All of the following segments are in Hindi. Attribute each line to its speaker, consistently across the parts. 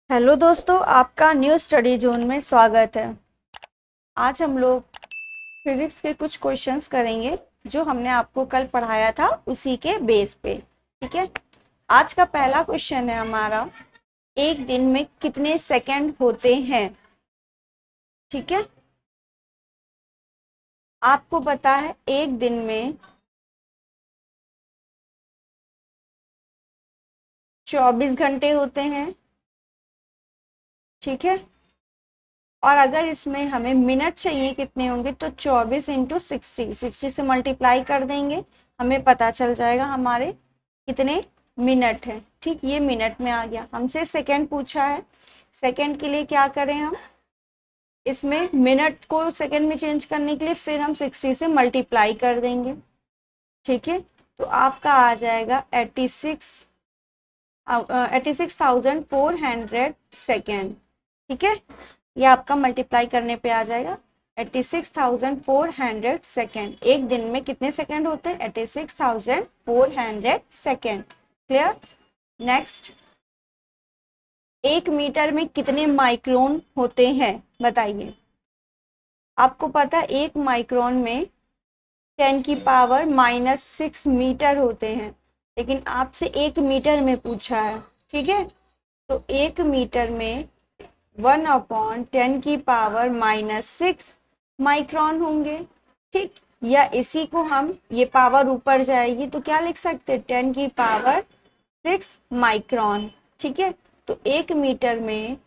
Speaker 1: हेलो दोस्तों, आपका न्यू स्टडी जोन में स्वागत है। आज हम लोग फिजिक्स के कुछ क्वेश्चंस करेंगे जो हमने आपको कल पढ़ाया था उसी के बेस पे। ठीक है। आज का पहला क्वेश्चन है हमारा, एक दिन में कितने सेकंड होते हैं। ठीक है। आपको पता है एक दिन में 24 घंटे होते हैं। ठीक है। और अगर इसमें हमें मिनट चाहिए कितने होंगे तो 24 इंटू 60 से मल्टीप्लाई कर देंगे, हमें पता चल जाएगा हमारे कितने मिनट हैं। ठीक, ये मिनट में आ गया। हमसे सेकंड पूछा है, सेकंड के लिए क्या करें हम, इसमें मिनट को सेकंड में चेंज करने के लिए फिर हम 60 से मल्टीप्लाई कर देंगे। ठीक है। तो आपका आ जाएगा 86,400 सेकेंड। ठीक है। ये आपका मल्टीप्लाई करने पे आ जाएगा 86,400 सेकेंड। एक दिन में कितने सेकेंड होते हैं? 86,400 सेकेंड। क्लियर। नेक्स्ट, एक मीटर में कितने माइक्रोन होते हैं बताइए। आपको पता है एक माइक्रोन में 10 की पावर -6 मीटर होते हैं, लेकिन आपसे एक मीटर में पूछा है। ठीक है। तो एक मीटर में 1/10 की पावर -6 माइक्रोन होंगे। ठीक, या इसी को हम, ये पावर ऊपर जाएगी तो क्या लिख सकते हैं, 10 की पावर 6 माइक्रोन। ठीक है। तो एक मीटर में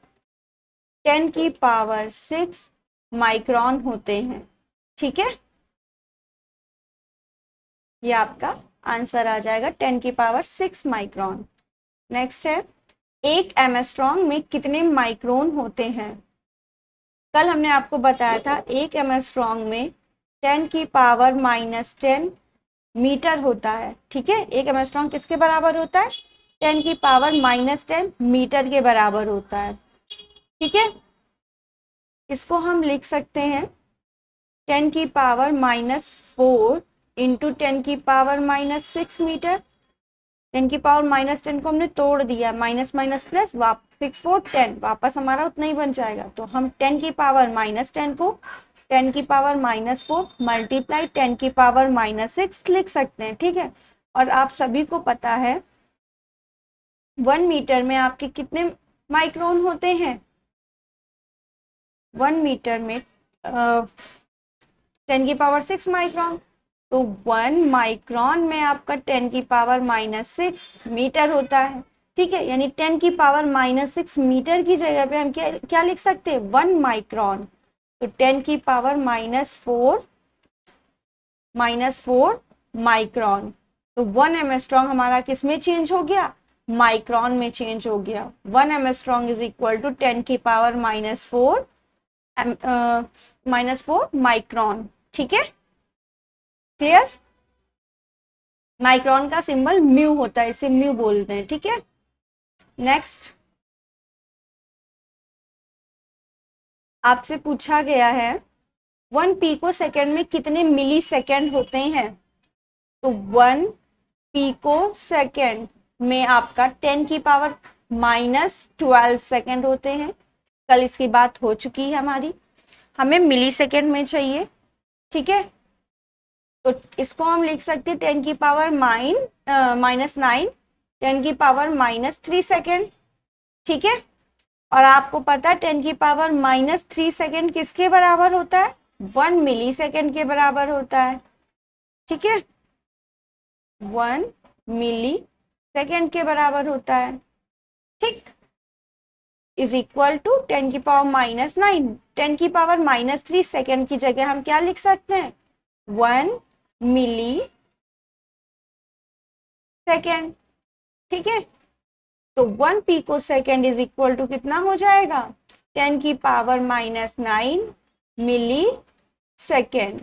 Speaker 1: 10 की पावर 6 माइक्रोन होते हैं। ठीक है। ये आपका आंसर आ जाएगा 10 की पावर 6 माइक्रोन। नेक्स्ट है, एक एमस्ट्रॉन्ग में कितने माइक्रोन होते हैं। कल हमने आपको बताया था एक एमस्ट्रॉन्ग में 10 की पावर -10 मीटर होता है। ठीक है। एक एमस्ट्रॉन्ग किसके बराबर होता है? 10 की पावर -10 मीटर के बराबर होता है। ठीक है। इसको हम लिख सकते हैं 10 की पावर -4 इंटू 10 की पावर -6 मीटर। 10 की पावर -10 को हमने तोड़ दिया, माइनस माइनस प्लस, 6 4 10, वापस हमारा उतना ही बन जाएगा। तो हम 10 की पावर -10 को 10 की पावर -4 मल्टीप्लाई 10 की पावर -6 लिख सकते हैं। ठीक है। और आप सभी को पता है 1 मीटर में आपके कितने माइक्रोन होते हैं। 1 मीटर में 10 की पावर 6 माइक्रोन, तो 1 माइक्रोन में आपका 10 की पावर -6 मीटर होता है। ठीक है। यानी 10 की पावर -6 मीटर की जगह पे हम क्या लिख सकते हैं, 1 माइक्रोन। तो 10 की पावर -4 माइक्रोन। तो 1 एमस्ट्रॉन्ग हमारा किस में चेंज हो गया, माइक्रोन में चेंज हो गया। 1 एमस्ट्रॉन्ग इज इक्वल टू 10 की पावर -4 माइक्रोन। ठीक है। क्लियर। माइक्रोन का सिंबल म्यू होता है, इसे म्यू बोलते हैं। ठीक है। नेक्स्ट, आपसे पूछा गया है 1 पीको सेकेंड में कितने मिली सेकेंड होते हैं। तो 1 पीको सेकेंड में आपका 10 की पावर -12 सेकेंड होते हैं। कल इसकी बात हो चुकी है हमारी, हमें मिली सेकेंड में चाहिए। ठीक है। तो इसको हम लिख सकते हैं 10 की पावर -9, 10 की पावर -3 सेकेंड। ठीक है। और आपको पता है 10 की पावर -3 सेकेंड किसके बराबर होता है, 1 मिली सेकेंड के बराबर होता है। ठीक है। 1 मिली सेकेंड के बराबर होता है। ठीक, इज इक्वल टू 10 की पावर -9, 10 की पावर -3 सेकेंड की जगह हम क्या लिख सकते हैं, 1 मिली सेकेंड। ठीक है। तो 1 picosecond is equal to कितना हो जाएगा, 10 की पावर -9 मिली सेकेंड।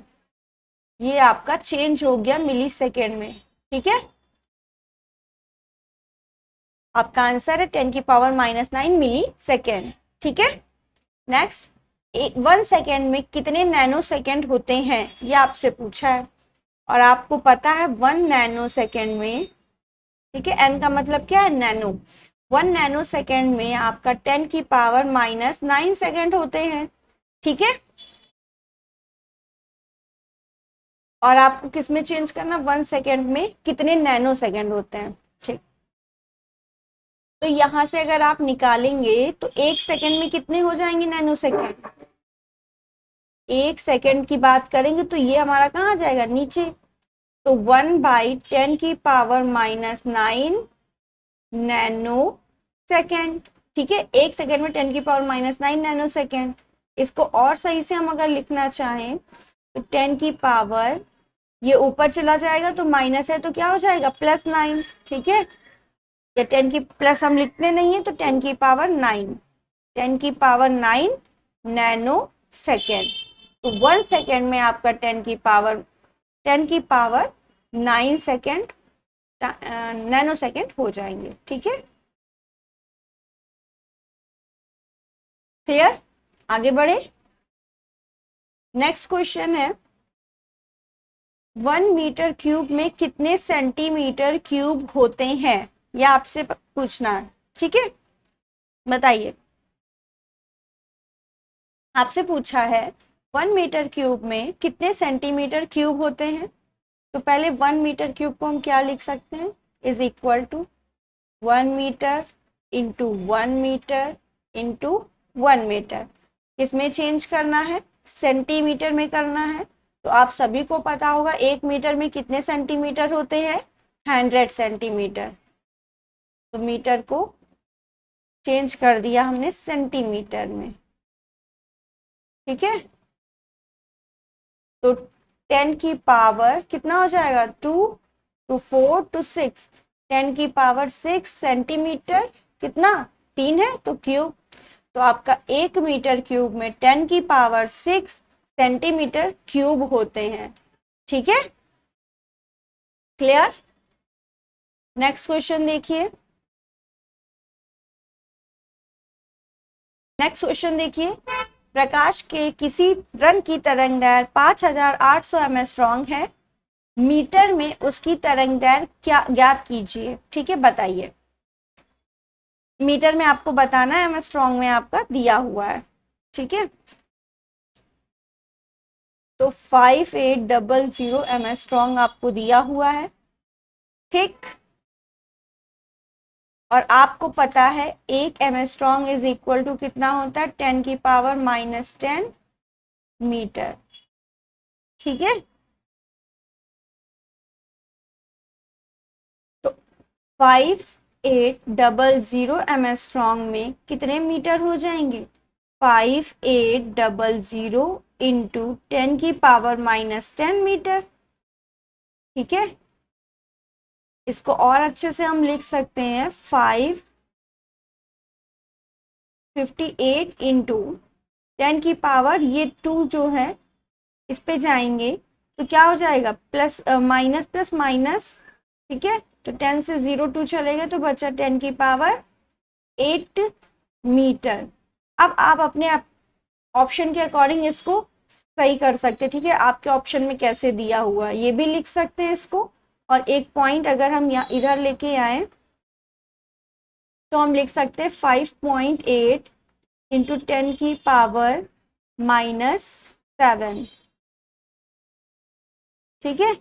Speaker 1: ये आपका चेंज हो गया मिली सेकेंड में। ठीक है। आपका आंसर है 10 की पावर -9 मिली सेकेंड। ठीक है। नेक्स्ट, 1 सेकेंड में कितने नैनो सेकेंड होते हैं, ये आपसे पूछा है। और आपको पता है 1 नैनो सेकेंड में, ठीक है, एन का मतलब क्या है, नैनो, 1 नैनो सेकेंड में आपका 10 की पावर -9 सेकेंड होते हैं, ठीक है। और आपको किस में चेंज करना, 1 सेकेंड में कितने नैनो सेकेंड होते हैं, ठीक। तो यहां से अगर आप निकालेंगे तो 1 सेकेंड में कितने हो जाएंगे नैनो सेकेंड, 1 सेकेंड की बात करेंगे तो ये हमारा कहाँ जाएगा, नीचे। तो 1/10 की पावर -9 नैनो सेकेंड, ठीक है। 1 सेकेंड में 10 की पावर -9 नैनो सेकेंड। इसको और सही से हम अगर लिखना चाहें तो 10 की पावर, ये ऊपर चला जाएगा तो माइनस है तो क्या हो जाएगा, +9, ठीक है। या 10 की प्लस हम लिखते नहीं है तो 10 की पावर 9, 10 की पावर 9 नैनो सेकेंड। तो 1 सेकेंड में आपका 10 की पावर 9 सेकेंड नैनो सेकेंड हो जाएंगे, ठीक है। क्लियर, आगे बढ़े। नेक्स्ट क्वेश्चन है 1 मीटर क्यूब में कितने सेंटीमीटर क्यूब होते हैं, यह आपसे पूछना है, ठीक है। बताइए, आपसे पूछा है 1 मीटर क्यूब में कितने सेंटीमीटर क्यूब होते हैं। तो पहले 1 मीटर क्यूब को हम क्या लिख सकते हैं, is equal to 1 metre into 1 metre into 1 metre. किसमें चेंज करना है, सेंटीमीटर में करना है। तो आप सभी को पता होगा 1 मीटर में कितने सेंटीमीटर होते हैं, 100 सेंटीमीटर। तो मीटर को चेंज कर दिया हमने सेंटीमीटर में, ठीक है। तो 10 की पावर कितना हो जाएगा, 2 to 4 to 6, 10 की पावर 6 सेंटीमीटर, कितना 3 है तो क्यूब। तो आपका 1 मीटर क्यूब में 10 की पावर 6 सेंटीमीटर क्यूब होते हैं, ठीक है। क्लियर। नेक्स्ट क्वेश्चन देखिए, नेक्स्ट क्वेश्चन देखिए, प्रकाश के किसी रंग की तरंगदैर्घ्य 5800 एमस्ट्रॉन्ग है, मीटर में उसकी तरंगदैर्घ्य क्या ज्ञात कीजिए, ठीक है। बताइए, मीटर में आपको बताना है, एमस्ट्रॉन्ग में आपका दिया हुआ है, ठीक है। तो 5800 एमस्ट्रॉन्ग आपको दिया हुआ है, ठीक। और आपको पता है 1 एमस्ट्रॉन्ग इज इक्वल टू कितना होता है, 10 की पावर -10 मीटर, ठीक है। तो 5800 एमस्ट्रॉन्ग में कितने मीटर हो जाएंगे, 5800 इंटू 10 की पावर -10 मीटर, ठीक है। इसको और अच्छे से हम लिख सकते हैं 558 इंटू 10 की पावर, ये 2 जो है इस पे जाएंगे तो क्या हो जाएगा, प्लस माइनस प्लस माइनस, ठीक है। तो 10 से 0 2 चलेगा तो बचा 10 की पावर 8 मीटर। अब आप अपने ऑप्शन के अकॉर्डिंग इसको सही कर सकते हैं, ठीक है। आपके ऑप्शन में कैसे दिया हुआ है ये भी लिख सकते हैं इसको। और एक पॉइंट अगर हम यहाँ इधर लेके आए तो हम लिख सकते हैं 5.8 इंटू 10 की पावर -7, ठीक है,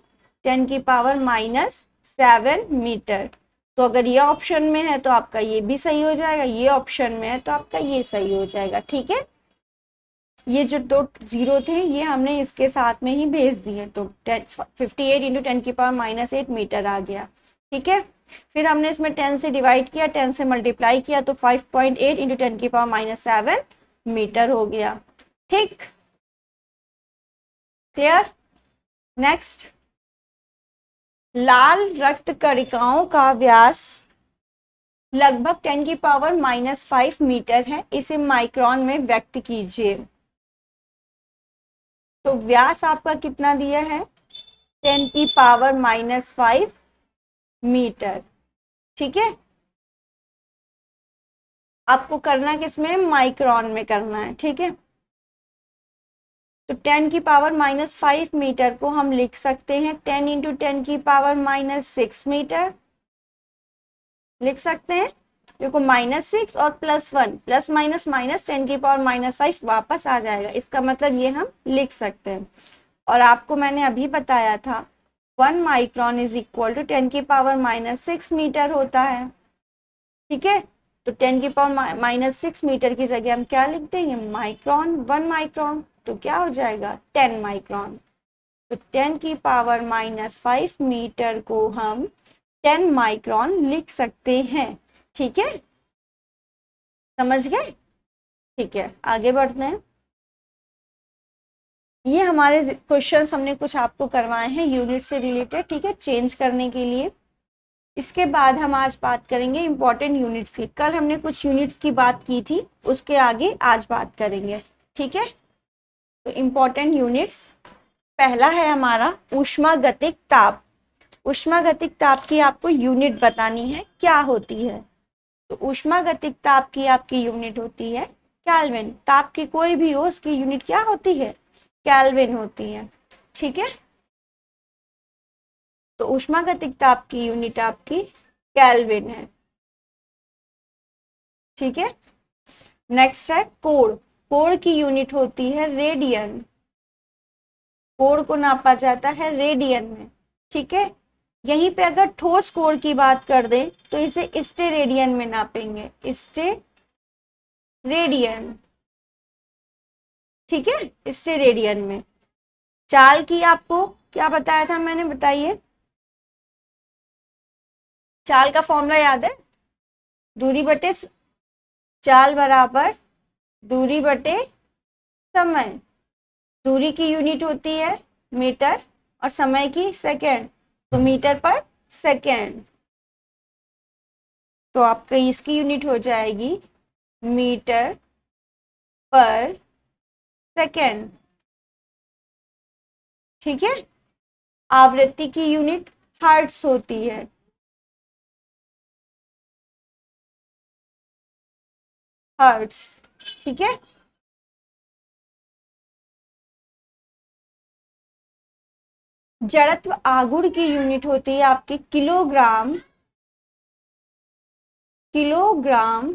Speaker 1: 10 की पावर -7 मीटर। तो अगर ये ऑप्शन में है तो आपका ये भी सही हो जाएगा, ये ऑप्शन में है तो आपका ये सही हो जाएगा, ठीक है। ये जो 2 जीरो थे ये हमने इसके साथ में ही भेज दिए, तो 58 इंटू 10 की पावर -8 मीटर आ गया, ठीक है। फिर हमने इसमें 10 से डिवाइड किया, 10 से मल्टीप्लाई किया तो 5.8 इंटू 10 की पावर -7 मीटर हो गया, ठीक। क्लियर। नेक्स्ट, लाल रक्त कणिकाओं का व्यास लगभग 10 की पावर -5 मीटर है, इसे माइक्रोन में व्यक्त कीजिए। तो व्यास आपका कितना दिया है, 10 की पावर -5 मीटर, ठीक है। आपको करना किसमें, माइक्रोन में करना है, ठीक है। तो 10 की पावर -5 मीटर को हम लिख सकते हैं 10 इंटू 10 की पावर -6 मीटर, लिख सकते हैं। देखो -6 और +1 प्लस माइनस माइनस 10⁻⁻5 वापस आ जाएगा, इसका मतलब ये हम लिख सकते हैं। और आपको मैंने अभी बताया था 1 micron is equal to 10⁻⁻6 metre होता है। ठीक है, तो 10⁻⁻6 मीटर की जगह हम क्या लिख देंगे, माइक्रोन, 1 माइक्रोन, तो क्या हो जाएगा 10 माइक्रोन। तो 10⁻⁻5 मीटर को हम 10 माइक्रोन लिख सकते हैं। ठीक है, समझ गए? ठीक है, आगे बढ़ते हैं। ये हमारे क्वेश्चंस हमने कुछ आपको करवाए हैं यूनिट से रिलेटेड, ठीक है, चेंज करने के लिए। इसके बाद हम आज बात करेंगे इंपॉर्टेंट यूनिट्स की। कल हमने कुछ यूनिट्स की बात की थी, उसके आगे आज बात करेंगे। ठीक है, तो इंपॉर्टेंट यूनिट्स, पहला है हमारा ऊष्मागतिक ताप। ऊष्मागतिक ताप की आपको यूनिट बतानी है क्या होती है। तो ऊष्मागतिक ताप की आपकी यूनिट होती है केल्विन। ताप की कोई भी हो उसकी यूनिट क्या होती है, केल्विन होती है। ठीक है, तो ऊष्मागतिक ताप की यूनिट आपकी केल्विन है। ठीक है, नेक्स्ट है कोण। कोण की यूनिट होती है रेडियन। कोण को नापा जाता है रेडियन में। ठीक है, यहीं पे अगर ठोस कोण की बात कर दें तो इसे स्टेरेडियन में नापेंगे, स्टेरेडियन। ठीक है, स्टेरेडियन में। चाल की आपको क्या बताया था मैंने, बताइए। चाल का फॉर्मूला याद है, दूरी बटे चाल बराबर दूरी बटे समय। दूरी की यूनिट होती है मीटर और समय की सेकंड, तो मीटर पर सेकंड। तो आपका इसकी यूनिट हो जाएगी मीटर पर सेकंड। ठीक है, आवृत्ति की यूनिट हर्ट्ज होती है। हर्ट्ज। ठीक है, जड़त्व आघूर्ण की यूनिट होती है आपकी kilogram. Kilogram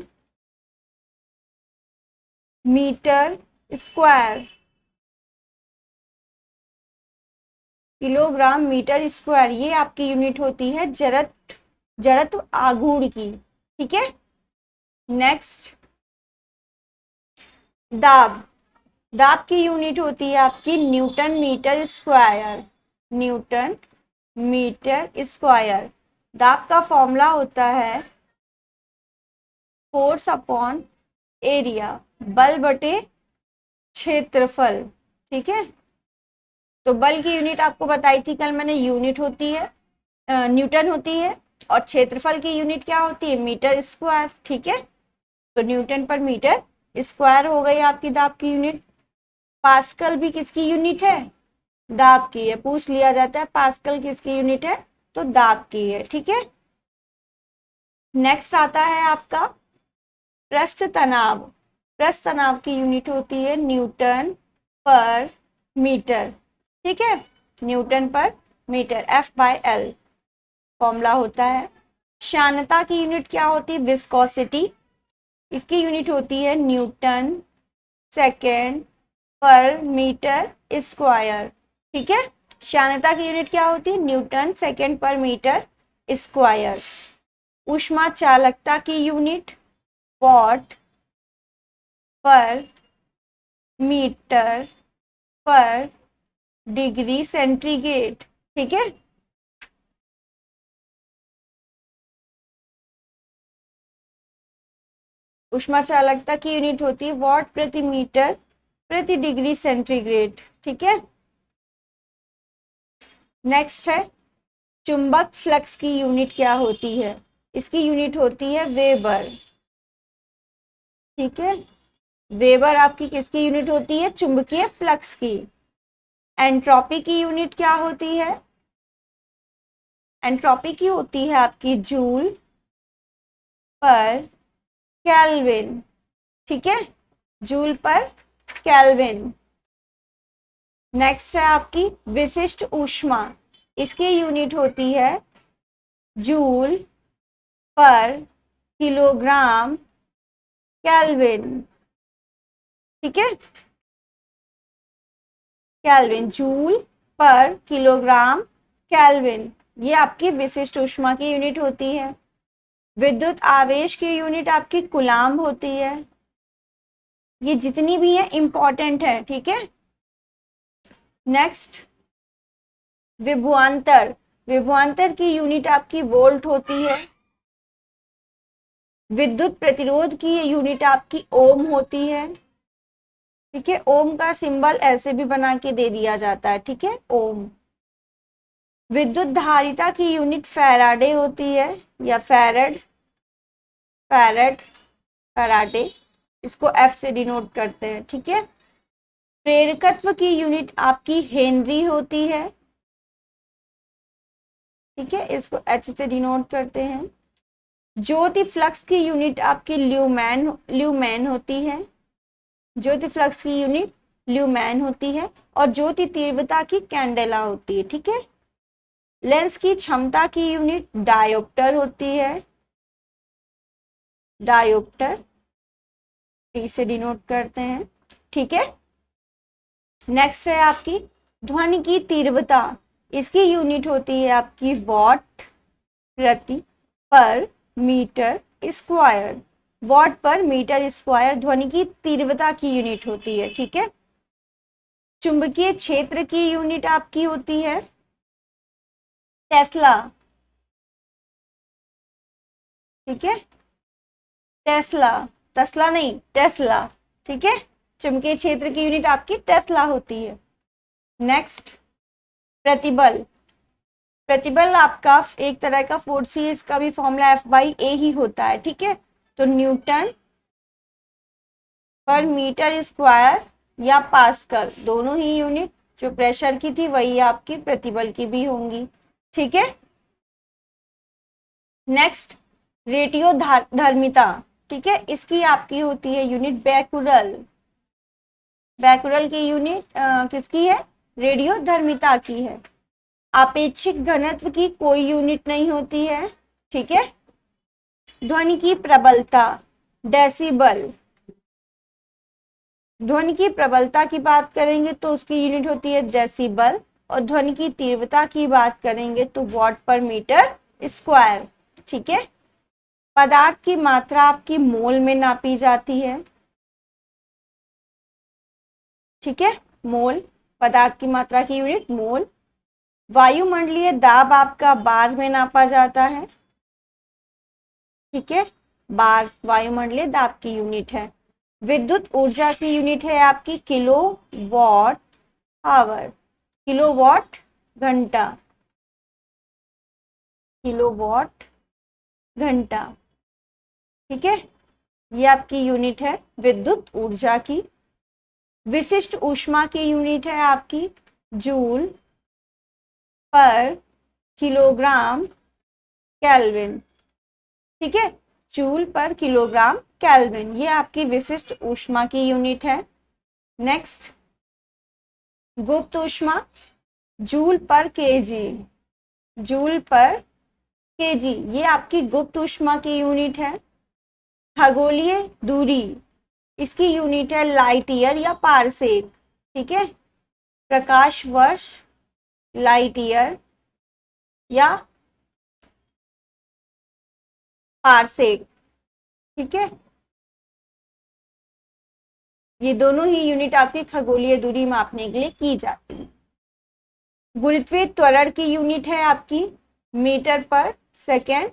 Speaker 1: metre square. Kilogram metre square, ये आपकी यूनिट होती है जड़त्व आघूर्ण की। ठीक है, नेक्स्ट दाब। दाब की यूनिट होती है आपकी newton metre square. Newton metre square. दाब का फॉर्मूला होता है फोर्स अपॉन एरिया, बल बटे क्षेत्रफल। ठीक है, तो बल की यूनिट आपको बताई थी कल मैंने, यूनिट होती है न्यूटन होती है, और क्षेत्रफल की यूनिट क्या होती है, मीटर स्क्वायर। ठीक है, तो न्यूटन पर मीटर स्क्वायर हो गई आपकी दाब की यूनिट। पास्कल भी किसकी यूनिट है, दाब की है। पूछ लिया जाता है पास्कल किसकी यूनिट है, तो दाब की है। ठीक है, नेक्स्ट आता है आपका पृष्ठ तनाव। पृष्ठ तनाव की यूनिट होती है न्यूटन पर मीटर। ठीक है, न्यूटन पर मीटर, F/L फॉर्मूला होता है। श्यानता की यूनिट क्या होती है, विस्कोसिटी। इसकी यूनिट होती है न्यूटन सेकेंड पर मीटर स्क्वायर। ठीक है, श्यानता की यूनिट क्या होती है, न्यूटन सेकेंड पर मीटर स्क्वायर। ऊष्मा चालकता की यूनिट वॉट पर मीटर पर डिग्री सेंटीग्रेड। ठीक है, ऊष्मा चालकता की यूनिट होती है वॉट प्रति मीटर प्रति डिग्री सेंटीग्रेड। ठीक है, नेक्स्ट है चुंबक फ्लक्स की यूनिट क्या होती है, इसकी यूनिट होती है वेबर। ठीक है, वेबर आपकी किसकी यूनिट होती है, चुंबकीय फ्लक्स की। एंट्रोपी की यूनिट क्या होती है, एंट्रोपी की होती है आपकी जूल पर केल्विन। ठीक है, जूल पर केल्विन। नेक्स्ट है आपकी विशिष्ट ऊष्मा। इसकी यूनिट होती है जूल पर किलोग्राम केल्विन, ठीक है, केल्विन, जूल पर किलोग्राम केल्विन, ये आपकी विशिष्ट ऊष्मा की यूनिट होती है। विद्युत आवेश की यूनिट आपकी कूलाम्ब होती है। ये जितनी भी है इंपॉर्टेंट है, ठीक है। नेक्स्ट, विभवांतर, विभवांतर की यूनिट आपकी वोल्ट होती है। विद्युत प्रतिरोध की यूनिट आपकी ओम होती है, ठीक है। ओम का सिंबल ऐसे भी बना के दे दिया जाता है, ठीक है, ओम। विद्युत धारिता की यूनिट फैराडे होती है, या फैरड, फैरड, फैराडे, इसको एफ से डिनोट करते हैं, ठीक है। प्रेरकत्व की यूनिट आपकी हेनरी होती है, ठीक है, इसको एच से डिनोट करते हैं। ज्योति फ्लक्स की यूनिट आपकी ल्यूमैन, ल्यूमैन होती है, ज्योति फ्लक्स की यूनिट ल्यूमैन होती है। और ज्योति तीव्रता की कैंडेला होती है, ठीक है। लेंस की क्षमता की यूनिट डायोप्टर होती है, डायोप्टर, टी से डिनोट करते हैं, ठीक है। नेक्स्ट है आपकी ध्वनि की तीव्रता, इसकी यूनिट होती है आपकी वॉट प्रति पर मीटर स्क्वायर, वॉट पर मीटर स्क्वायर ध्वनि की तीव्रता की यूनिट होती है, ठीक है। चुंबकीय क्षेत्र की यूनिट आपकी होती है टेस्ला, ठीक है, टेस्ला, टेस्ला नहीं, टेस्ला, ठीक है। चुंबकीय क्षेत्र की यूनिट आपकी टेस्ला होती है। नेक्स्ट, प्रतिबल, प्रतिबल आपका एक तरह का फोर्स ही, इसका भी फॉर्मूला F/A ही होता है, ठीक है। तो न्यूटन पर मीटर स्क्वायर या पास्कल, दोनों ही यूनिट जो प्रेशर की थी वही आपकी प्रतिबल की भी होंगी, ठीक है। नेक्स्ट, रेडियो धर्मिता, ठीक है, इसकी आपकी होती है यूनिट बैकुरल, बैकुरल की यूनिट किसकी है, रेडियो धर्मिता की है। आपेक्षिक घनत्व की कोई यूनिट नहीं होती है, ठीक है। ध्वनि की प्रबलता, डेसिबल, ध्वनि की प्रबलता की बात करेंगे तो उसकी यूनिट होती है डेसिबल, और ध्वनि की तीव्रता की बात करेंगे तो वॉट पर मीटर स्क्वायर, ठीक है। पदार्थ की मात्रा आपकी मोल में नापी जाती है, ठीक है, मोल, पदार्थ की मात्रा की यूनिट मोल। वायुमंडलीय दाब आपका बार में नापा जाता है, ठीक है, बार वायुमंडलीय दाब की यूनिट है। विद्युत ऊर्जा की यूनिट है आपकी kilowatt hour, kilowatt घंटा, किलो वॉट घंटा, ठीक है, ये आपकी यूनिट है विद्युत ऊर्जा की। विशिष्ट ऊष्मा की यूनिट है आपकी जूल पर किलोग्राम केल्विन, ठीक है, जूल पर किलोग्राम केल्विन, ये आपकी विशिष्ट ऊष्मा की यूनिट है। नेक्स्ट, गुप्त ऊष्मा, जूल पर केजी, जूल पर केजी, ये आपकी गुप्त ऊष्मा की यूनिट है। खगोलीय दूरी, इसकी यूनिट है लाइट ईयर या पारसेक, ठीक है, प्रकाश वर्ष, लाइट ईयर या पारसेक, ठीक है। ये दोनों ही यूनिट आपकी खगोलीय दूरी मापने के लिए की जाती है। गुरुत्वीय त्वरण की यूनिट है आपकी मीटर पर सेकेंड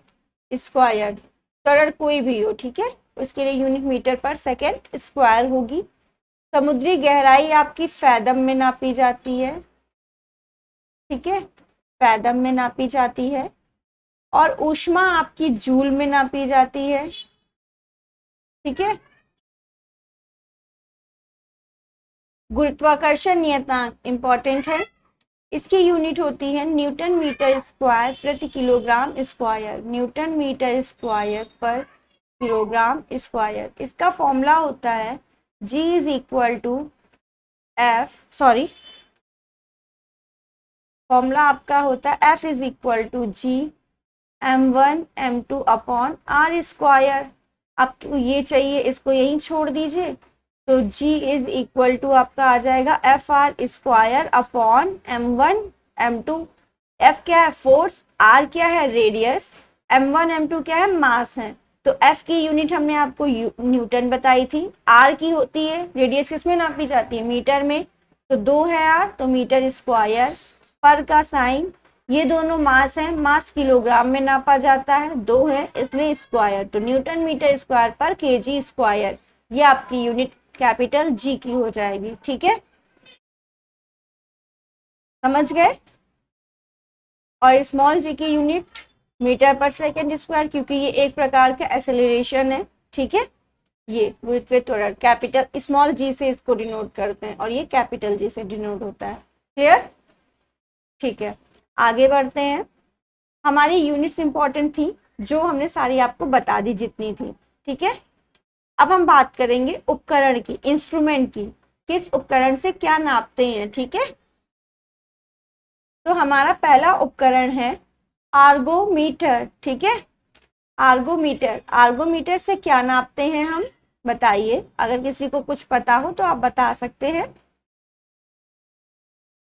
Speaker 1: स्क्वायर, त्वरण कोई भी हो, ठीक है, उसके लिए यूनिट मीटर पर सेकेंड स्क्वायर होगी। समुद्री गहराई आपकी फैदम में नापी जाती है, ठीक है, फैदम में नापी जाती है। और ऊष्मा आपकी जूल में नापी जाती है, ठीक है। गुरुत्वाकर्षण नियतांक इंपॉर्टेंट है, इसकी यूनिट होती है न्यूटन मीटर स्क्वायर प्रति kilogram square, newton metre square पर किलोग्राम स्क्वायर। इसका फॉर्मूला होता है G is equal to formula आपका होता है F is equal to G m1 m2 upon r square. आपको ये चाहिए, इसको यहीं छोड़ दीजिए, तो g इज इक्वल टू आपका आ जाएगा F R square upon m1 m2। f क्या है? फोर्स। r क्या है? रेडियस। m1 m2 क्या है? मास है। तो f की यूनिट हमने आपको न्यूटन बताई थी। r की होती है, रेडियस किसमें नापी जाती है? मीटर में। तो 2 है r, तो मीटर स्क्वायर। पर का साइन, ये दोनों मास है, मास किलोग्राम में नापा जाता है, 2 है इसलिए स्क्वायर, तो न्यूटन मीटर स्क्वायर पर केजी स्क्वायर। ये आपकी यूनिट कैपिटल जी की हो जाएगी। ठीक है, समझ गए? और स्मॉल जी की यूनिट मीटर पर सेकेंड स्क्वायर, क्योंकि ये एक प्रकार का एक्सेलरेशन है। ठीक है, ये विथ कैपिटल स्मॉल जी से इसको डिनोट करते हैं और ये कैपिटल जी से डिनोट होता है। क्लियर? ठीक है, आगे बढ़ते हैं। हमारी यूनिट्स इंपॉर्टेंट थी, जो हमने सारी आपको बता दी जितनी थी। ठीक है, अब हम बात करेंगे उपकरण की, इंस्ट्रूमेंट की, किस उपकरण से क्या नापते हैं। ठीक है, तो हमारा पहला उपकरण है आर्गोमीटर। ठीक है, आर्गोमीटर। आर्गोमीटर से क्या नापते हैं हम? बताइए, अगर किसी को कुछ पता हो तो आप बता सकते हैं।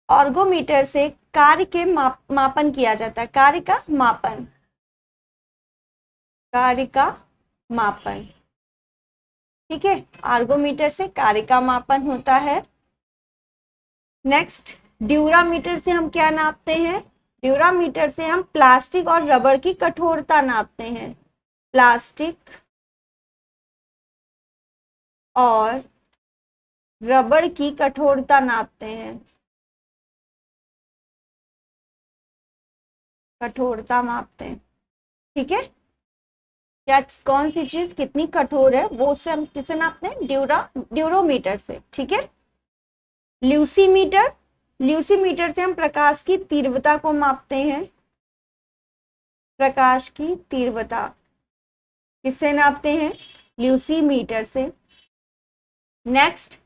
Speaker 1: आर्गोमीटर से कार्य के मापन किया जाता है, कार्य का मापन, कार्य का मापन। ठीक है, आर्गोमीटर से कार्य का मापन होता है। नेक्स्ट, ड्यूरामीटर से हम क्या नापते हैं? ड्यूरामीटर से हम प्लास्टिक और रबर की कठोरता नापते हैं। प्लास्टिक और रबर की कठोरता नापते हैं, कठोरता मापते हैं। ठीक है, क्या कौन सी चीज कितनी कठोर है वो उससे हम किसे नापते हैं? ड्यूरोमीटर से। ठीक है, ल्यूसीमीटर। ल्यूसीमीटर से हम प्रकाश की तीव्रता को मापते हैं। प्रकाश की तीव्रता किससे नापते हैं? ल्यूसीमीटर से। Next,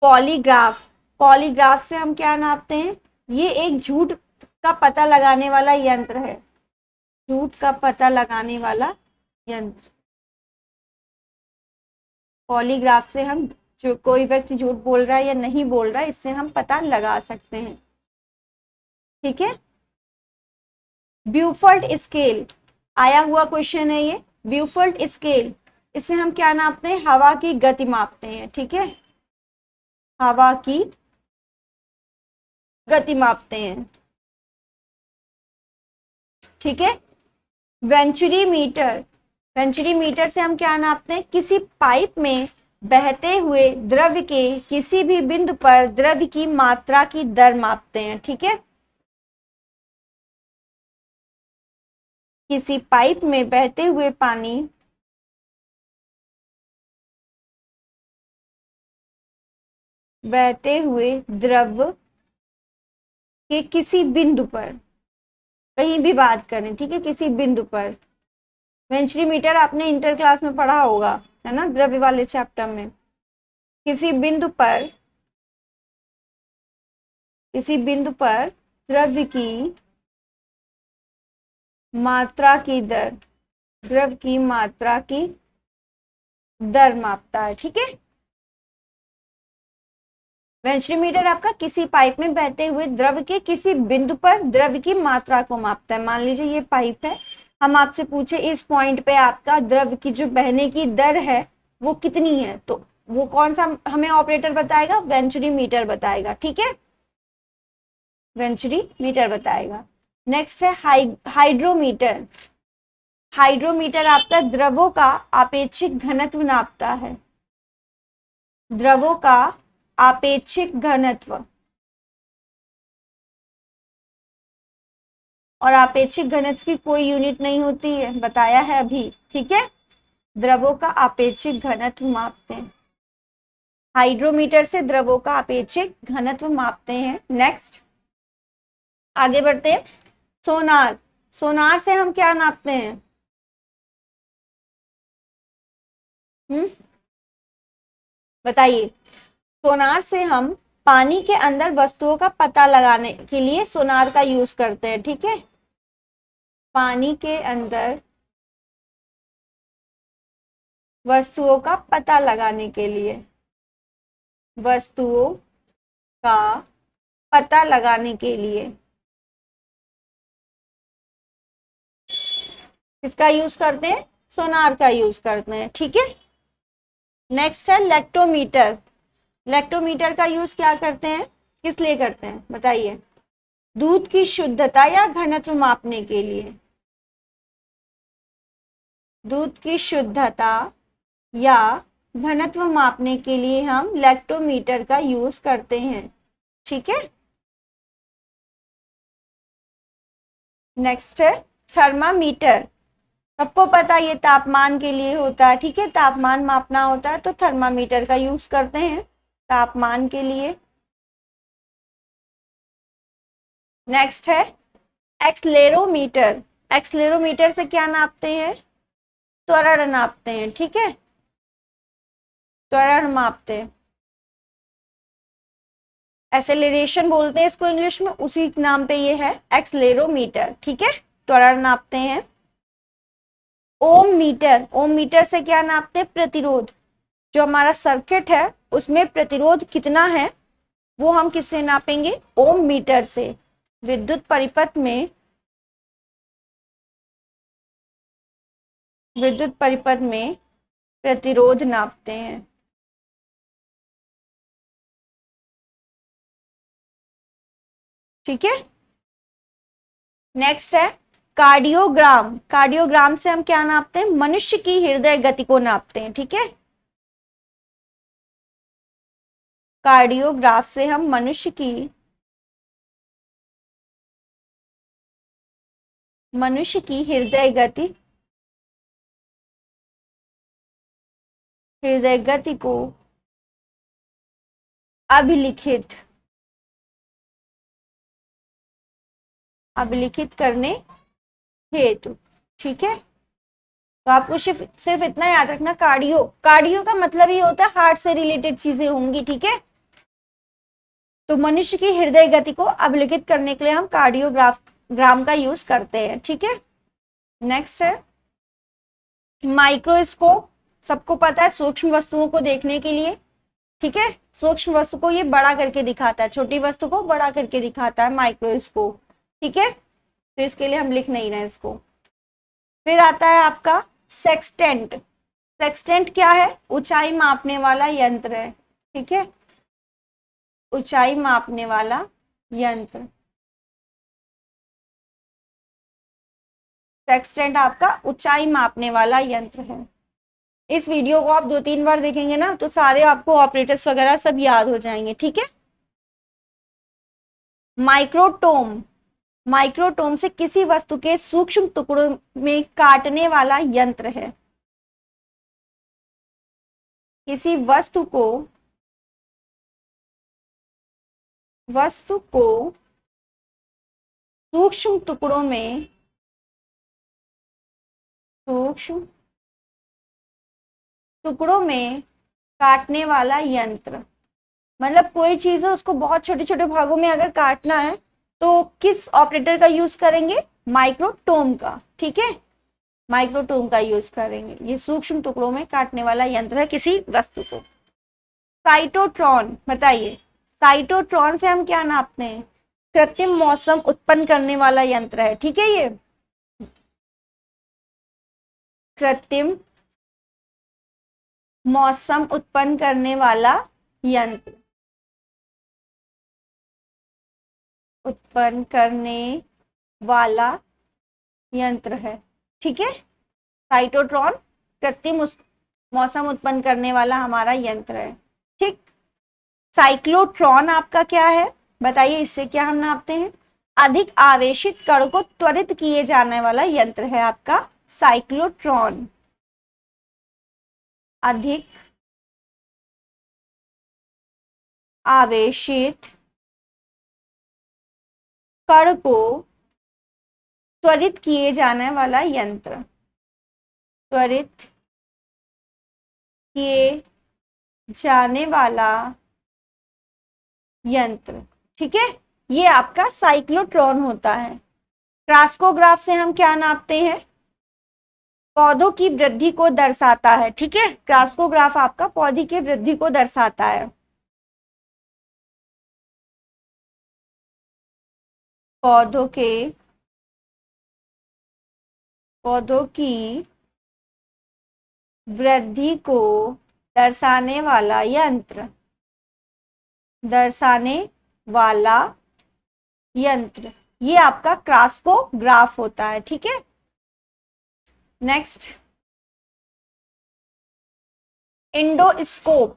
Speaker 1: polygraph. पॉलीग्राफ से हम क्या नापते हैं? ये एक झूठ का पता लगाने वाला यंत्र है, झूठ का पता लगाने वाला यंत्र। पॉलीग्राफ से हम, जो कोई व्यक्ति झूठ बोल रहा है या नहीं बोल रहा है, इससे हम पता लगा सकते हैं। ठीक है, ब्यूफोर्ट स्केल आया हुआ क्वेश्चन है ये। ब्यूफोर्ट स्केल, इससे हम क्या नापते हैं? हवा की गति मापते हैं। ठीक है, हवा की गति मापते हैं। ठीक है, वेंचुरी मीटर। वेंचुरी मीटर से हम क्या नापते हैं? किसी पाइप में बहते हुए द्रव्य के किसी भी बिंदु पर द्रव्य की मात्रा की दर मापते हैं। ठीक है, किसी पाइप में बहते हुए पानी, बहते हुए द्रव्य के किसी बिंदु पर, कहीं भी बात करें, ठीक है, किसी बिंदु पर। वेंचुरी मीटर आपने इंटर क्लास में पढ़ा होगा, है ना, द्रव्य वाले चैप्टर में। किसी बिंदु पर, किसी बिंदु पर द्रव्य की मात्रा की दर, द्रव्य की मात्रा की दर मापता है। ठीक है, वेंचुरीमीटर आपका किसी पाइप में बहते हुए द्रव्य के किसी बिंदु पर द्रव्य की मात्रा को मापता है। मान लीजिए ये पाइप है, हम आपसे पूछे इस पॉइंट पे आपका द्रव्य की जो बहने की दर है वो कितनी है, तो वो कौन सा हमें ऑपरेटर बताएगा? वेंचुरीमीटर बताएगा। ठीक है, वेंचुरीमीटर बताएगा। नेक्स्ट है हाइड्रोमीटर। हाइड्रोमीटर आपका द्रवों का आपेक्षिक घनत्व नापता है, द्रवों का आपेक्षिक घनत्व। और आपेक्षिक घनत्व की कोई यूनिट नहीं होती है, बताया है अभी। ठीक है, द्रवों का आपेक्षिक घनत्व मापते हैं, हाइड्रोमीटर से द्रवों का आपेक्षिक घनत्व मापते हैं। नेक्स्ट, आगे बढ़ते हैं। सोनार। सोनार से हम क्या नापते हैं? बताइए। सोनार से हम पानी के अंदर वस्तुओं का पता लगाने के लिए सोनार का यूज करते हैं। ठीक है, पानी के अंदर वस्तुओं का पता लगाने के लिए, वस्तुओं का पता लगाने के लिए किसका यूज करते हैं? सोनार का यूज करते हैं। ठीक है, नेक्स्ट है लेक्टोमीटर। लेक्टोमीटर का यूज क्या करते हैं, किस लिए करते हैं बताइए? दूध की शुद्धता या घनत्व मापने के लिए। दूध की शुद्धता या घनत्व मापने के लिए हम लेक्टोमीटर का यूज करते हैं। ठीक है, नेक्स्ट है थर्मामीटर। सबको पता है ये तापमान के लिए होता है। ठीक है, तापमान मापना होता है तो थर्मामीटर का यूज करते हैं तापमान के लिए। नेक्स्ट है एक्सलेरोमीटर। एक्सलेरोमीटर से क्या नापते हैं? त्वरण नापते हैं। ठीक है, त्वरण मापते हैं, एक्सेलरेशन बोलते हैं इसको इंग्लिश में, उसी नाम पे ये है एक्सलेरोमीटर। ठीक है, त्वरण नापते हैं। ओम मीटर। ओम मीटर से क्या नापते हैं? प्रतिरोध। जो हमारा सर्किट है उसमें प्रतिरोध कितना है वो हम किससे नापेंगे? ओम मीटर से। विद्युत परिपथ में, विद्युत परिपथ में प्रतिरोध नापते हैं। ठीक है, नेक्स्ट है कार्डियोग्राम। कार्डियोग्राम से हम क्या नापते हैं? मनुष्य की हृदय गति को नापते हैं। ठीक है, कार्डियोग्राफ से हम मनुष्य की हृदय गति, हृदय गति को अभिलिखित, अभिलिखित करने हेतु। ठीक है, तो आपको सिर्फ इतना याद रखना, कार्डियो, कार्डियो का मतलब ये होता है हार्ट से रिलेटेड चीजें होंगी। ठीक है, तो मनुष्य की हृदय गति को अभिलिखित करने के लिए हम कार्डियोग्राम का यूज करते हैं। ठीक है, नेक्स्ट है माइक्रोस्कोप। सबको पता है सूक्ष्म वस्तुओं को देखने के लिए। ठीक है, सूक्ष्म वस्तु को ये बड़ा करके दिखाता है, छोटी वस्तु को बड़ा करके दिखाता है माइक्रोस्कोप। ठीक है, तो इसके लिए हम लिख नहीं रहे इसको। फिर आता है आपका सेक्सटेंट। सेक्सटेंट क्या है? ऊंचाई मापने वाला यंत्र है। ठीक है, ऊंचाई मापने वाला यंत्र। सेक्सटेंट आपका ऊंचाई मापने वाला यंत्र है। इस वीडियो को आप 2-3 बार देखेंगे ना तो सारे आपको ऑपरेटर्स वगैरह सब याद हो जाएंगे। ठीक है, माइक्रोटोम। माइक्रोटोम से किसी वस्तु के सूक्ष्म टुकड़ों में काटने वाला यंत्र है। किसी वस्तु को सूक्ष्म टुकड़ों में, सूक्ष्म टुकड़ों में काटने वाला यंत्र। मतलब कोई चीज है उसको बहुत छोटे छोटे भागों में अगर काटना है तो किस ऑपरेटर का यूज करेंगे? माइक्रोटोम का। ठीक है, माइक्रोटोम का यूज करेंगे। ये सूक्ष्म टुकड़ों में काटने वाला यंत्र है किसी वस्तु को। साइटोट्रॉन बताइए, साइटोट्रॉन से हम क्या नापते हैं? कृत्रिम मौसम उत्पन्न करने वाला यंत्र है। ठीक है, ये कृत्रिम मौसम उत्पन्न करने वाला यंत्र, उत्पन्न करने वाला यंत्र है। ठीक है, साइटोट्रॉन कृत्रिम मौसम उत्पन्न करने वाला हमारा यंत्र है। ठीक, साइक्लोट्रॉन आपका क्या है बताइए? इससे क्या हम नापते हैं? अधिक आवेशित कण को त्वरित किए जाने वाला यंत्र है आपका साइक्लोट्रॉन। अधिक आवेशित कण को त्वरित किए जाने वाला यंत्र, त्वरित किए जाने वाला यंत्र। ठीक है, ये आपका साइक्लोट्रॉन होता है। क्रास्कोग्राफ से हम क्या नापते हैं? पौधों की वृद्धि को दर्शाता है, ठीक है। क्रास्कोग्राफ आपका पौधे की वृद्धि को दर्शाता है। पौधों की वृद्धि को दर्शाने वाला यंत्र, ये आपका क्रास्कोग्राफ होता है, ठीक है। Next, endoscope.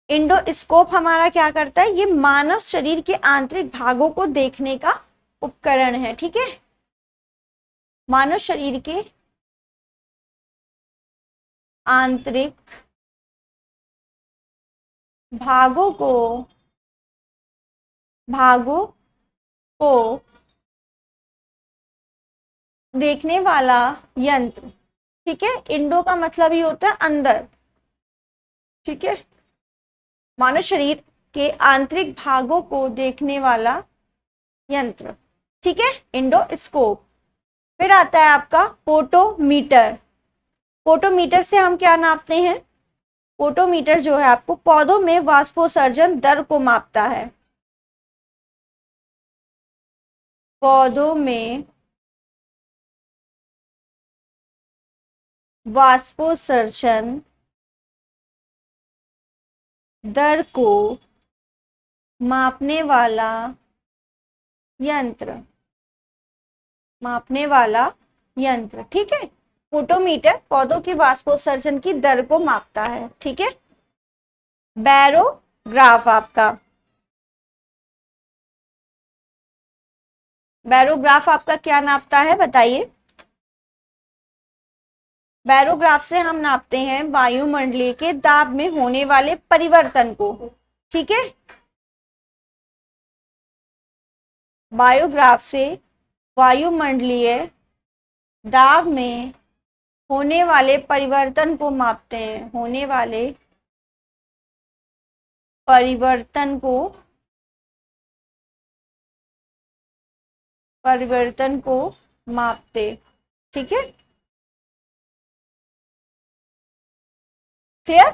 Speaker 1: इंडोस्कोप हमारा क्या करता है? ये मानव शरीर के आंतरिक भागों को देखने का उपकरण है, ठीक है। मानव शरीर के आंतरिक भागों को देखने वाला यंत्र, ठीक है। इंडो का मतलब ही होता है अंदर, ठीक है। मानव शरीर के आंतरिक भागों को देखने वाला यंत्र, ठीक है, इंडोस्कोप। फिर आता है आपका फोटोमीटर। फोटोमीटर से हम क्या नापते हैं? फोटोमीटर जो है आपको पौधों में वाष्पोत्सर्जन दर को मापता है। पौधों में वाष्पोत्सर्जन दर को मापने वाला यंत्र, ठीक है। फोटोमीटर पौधों की वाष्पोत्सर्जन की दर को मापता है, ठीक है। बैरोग्राफ आपका क्या नापता है बताइए? बैरोग्राफ से हम नापते हैं वायुमंडलीय के दाब में होने वाले परिवर्तन को, ठीक है। बायोग्राफ से वायुमंडलीय दाब में होने वाले परिवर्तन को मापते हैं, होने वाले परिवर्तन को मापते, ठीक है। क्लियर?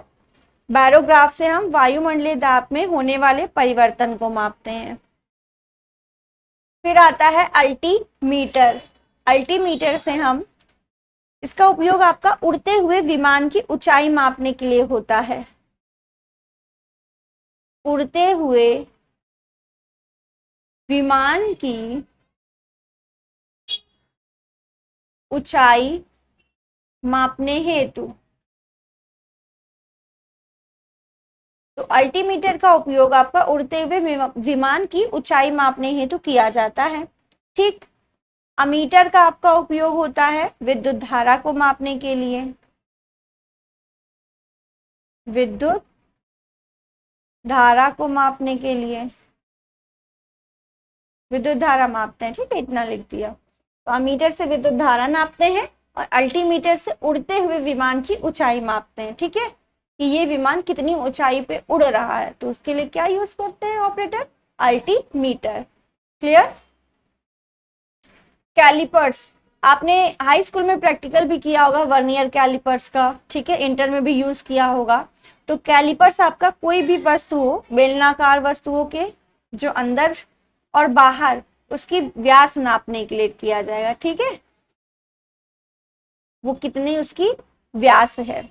Speaker 1: बैरोग्राफ से हम वायुमंडलीय दाब में होने वाले परिवर्तन को मापते हैं। फिर आता है अल्टीमीटर। अल्टीमीटर से हम, इसका उपयोग आपका उड़ते हुए विमान की ऊंचाई मापने के लिए होता है। उड़ते हुए विमान की ऊंचाई मापने हेतु, तो अल्टीमीटर का उपयोग आपका उड़ते हुए विमान की ऊंचाई मापने हेतु किया जाता है, ठीक। अमीटर का आपका उपयोग होता है विद्युत धारा को मापने के लिए। विद्युत धारा को मापने के लिए विद्युत धारा मापते हैं, ठीक है, इतना लिख दिया। तो अमीटर से विद्युत धारा नापते हैं और अल्टीमीटर से उड़ते हुए विमान की ऊंचाई मापते हैं, ठीक है, कि ये विमान कितनी ऊंचाई पे उड़ रहा है। तो उसके लिए क्या यूज करते हैं ऑपरेटर? अल्टीमीटर। क्लियर? कैलिपर्स, आपने हाई स्कूल में प्रैक्टिकल भी किया होगा वर्नियर कैलिपर्स का, ठीक है, इंटर में भी यूज किया होगा। तो कैलिपर्स आपका कोई भी वस्तु हो, बेलनाकार वस्तुओं के जो अंदर और बाहर, उसकी व्यास नापने के लिए किया जाएगा, ठीक है, वो कितनी उसकी व्यास है,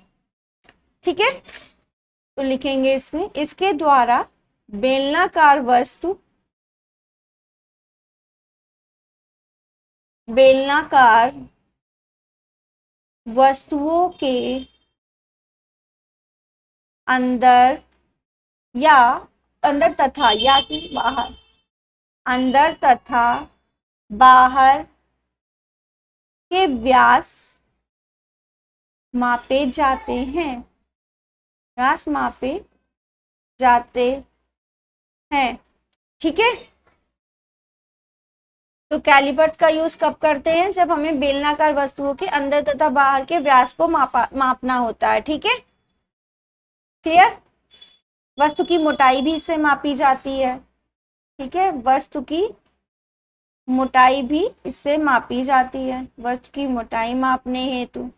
Speaker 1: ठीक है। तो लिखेंगे इसमें, इसके द्वारा बेलनाकार वस्तुओं के अंदर तथा या कि बाहर, अंदर तथा बाहर के व्यास मापे जाते हैं, ठीक है। तो कैलिपर्स का यूज कब करते हैं? जब हमें बेलनाकार वस्तुओं के अंदर तथा बाहर के व्यास को मापना होता है, ठीक है। क्लियर? वस्तु की मोटाई भी इससे मापी जाती है, ठीक है, वस्तु की मोटाई भी इससे मापी जाती है, वस्तु की मोटाई मापने हेतु।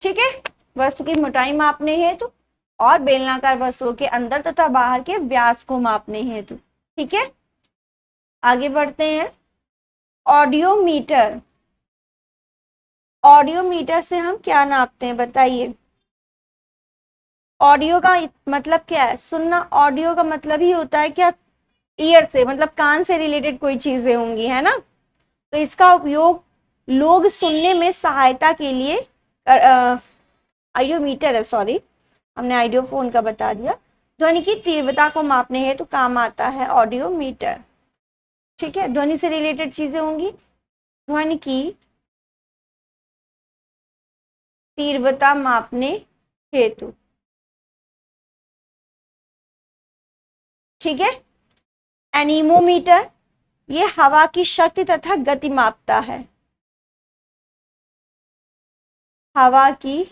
Speaker 1: ठीक है, वस्तु की मोटाई मापने हेतु और बेलनाकार वस्तुओं के अंदर तथा बाहर के व्यास को मापने हेतु। ठीक है, आगे बढ़ते हैं। ऑडियोमीटर, ऑडियोमीटर से हम क्या नापते हैं बताइए। ऑडियो का मतलब क्या है, सुनना। ऑडियो का मतलब ही होता है क्या, ईयर से, मतलब कान से रिलेटेड कोई चीजें होंगी, है ना। तो इसका उपयोग लोग सुनने में सहायता के लिए, आइडियोमीटर है, सॉरी, हमने आइडियोफोन का बता दिया। ध्वनि की तीव्रता को मापने हेतु तो काम आता है ऑडियोमीटर। ठीक है, ध्वनि से रिलेटेड चीजें होंगी, ध्वनि की तीव्रता मापने हेतु। ठीक है, एनीमोमीटर, ये हवा की शक्ति तथा गति मापता है, हवा की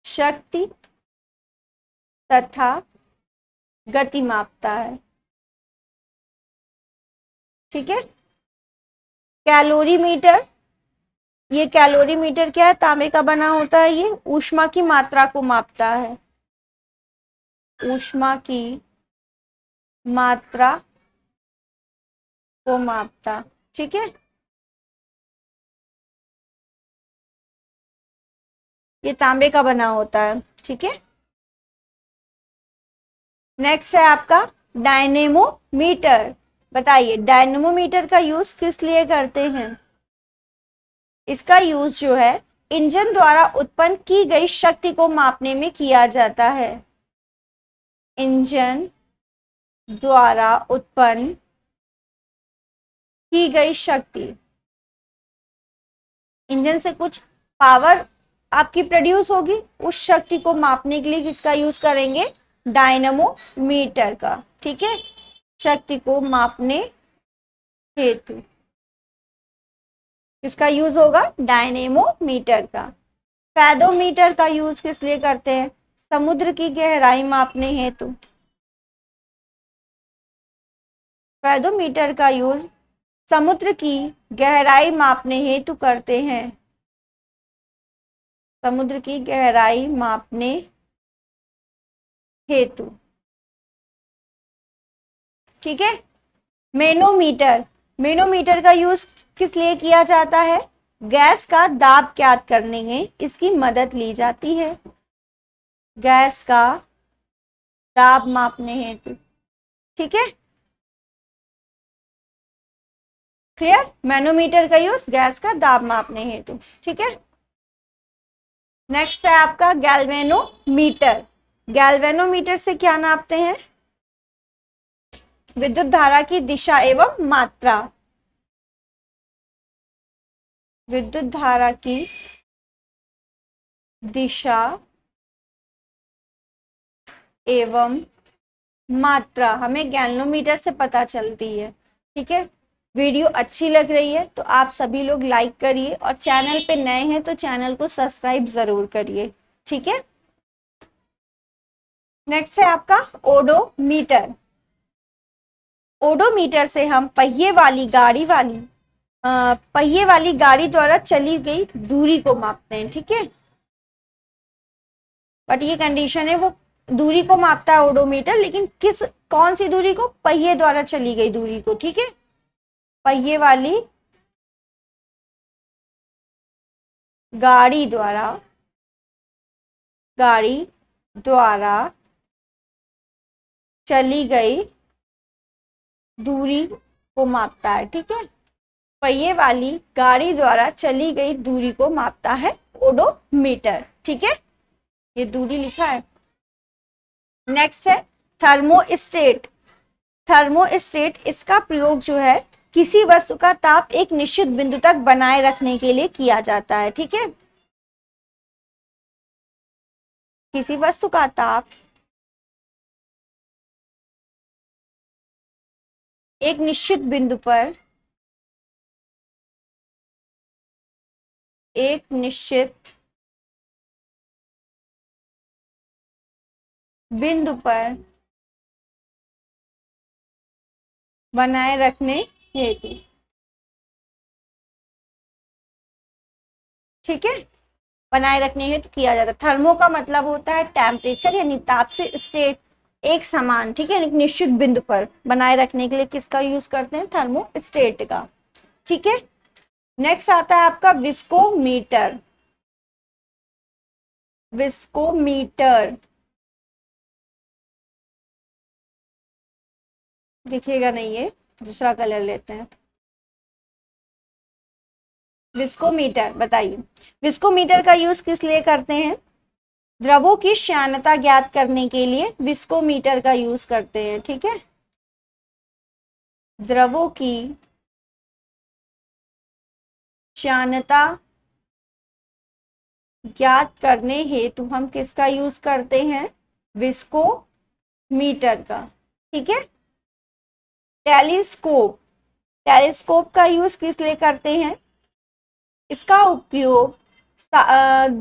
Speaker 1: शक्ति तथा गति मापता है। ठीक है, कैलोरीमीटर, ये कैलोरीमीटर क्या है, तांबे का बना होता है, ये ऊष्मा की मात्रा को मापता है, ऊष्मा की मात्रा को मापता। ठीक है, ये तांबे का बना होता है। ठीक है, नेक्स्ट है आपका डायनेमोमीटर। बताइए डायनेमोमीटर का यूज किस लिए करते हैं। इसका यूज जो है इंजन द्वारा उत्पन्न की गई शक्ति को मापने में किया जाता है, इंजन द्वारा उत्पन्न की गई शक्ति, इंजन से कुछ पावर आपकी प्रोड्यूस होगी, उस शक्ति को मापने के लिए किसका यूज करेंगे, डायनेमोमीटर का। ठीक है, शक्ति को मापने हेतु किसका यूज होगा, डायनेमोमीटर का। फैदोमीटर का यूज किस लिए करते हैं, समुद्र की गहराई मापने हेतु, फैदोमीटर का यूज समुद्र की गहराई मापने हेतु करते हैं, समुद्र की गहराई मापने हेतु। ठीक है, मैनोमीटर, मैनोमीटर का यूज किस लिए किया जाता है, गैस का दाब ज्ञात करने में इसकी मदद ली जाती है, गैस का दाब मापने हेतु। ठीक है, क्लियर, मैनोमीटर का यूज गैस का दाब मापने हेतु। ठीक है, नेक्स्ट है आपका गैल्वेनोमीटर। गैल्वेनोमीटर से क्या नापते हैं, विद्युत धारा की दिशा एवं मात्रा, विद्युत धारा की दिशा एवं मात्रा हमें गैल्वेनोमीटर से पता चलती है। ठीक है, वीडियो अच्छी लग रही है तो आप सभी लोग लाइक करिए और चैनल पे नए हैं तो चैनल को सब्सक्राइब जरूर करिए। ठीक है, नेक्स्ट है आपका ओडोमीटर। ओडोमीटर से हम पहिए वाली गाड़ी द्वारा चली गई दूरी को मापते हैं। ठीक है, बट ये कंडीशन है, वो दूरी को मापता है ओडोमीटर, लेकिन कौन सी दूरी को, पहिए द्वारा चली गई दूरी को। ठीक है, पहिए वाली गाड़ी द्वारा चली गई दूरी को मापता है। ठीक है, पहिए वाली गाड़ी द्वारा चली गई दूरी को मापता है ओडोमीटर। ठीक है, ये दूरी लिखा है। नेक्स्ट है थर्मोस्टेट। थर्मोस्टेट, इसका प्रयोग जो है किसी वस्तु का ताप एक निश्चित बिंदु तक बनाए रखने के लिए किया जाता है। ठीक है, किसी वस्तु का ताप एक निश्चित बिंदु पर, एक निश्चित बिंदु पर बनाए रखने हेतु। ठीक है, बनाए रखने हेतु किया जाता है। थर्मो का मतलब होता है टेम्परेचर यानी ताप से स्टेट एक समान, ठीक है, एक निश्चित बिंदु पर बनाए रखने के लिए किसका यूज करते हैं, थर्मो स्टेट का। ठीक है, नेक्स्ट आता है आपका विस्कोमीटर। विस्कोमीटर दिखेगा नहीं, ये दूसरा कलर लेते हैं। विस्कोमीटर बताइए, विस्कोमीटर का यूज किस लिए करते हैं, द्रवों की श्यानता ज्ञात करने के लिए विस्कोमीटर का यूज करते हैं। ठीक है, द्रवों की श्यानता ज्ञात करने हेतु हम किसका यूज करते हैं, विस्कोमीटर का। ठीक है, टेलीस्कोप, टेलीस्कोप का यूज किस लिए करते हैं, इसका उपयोग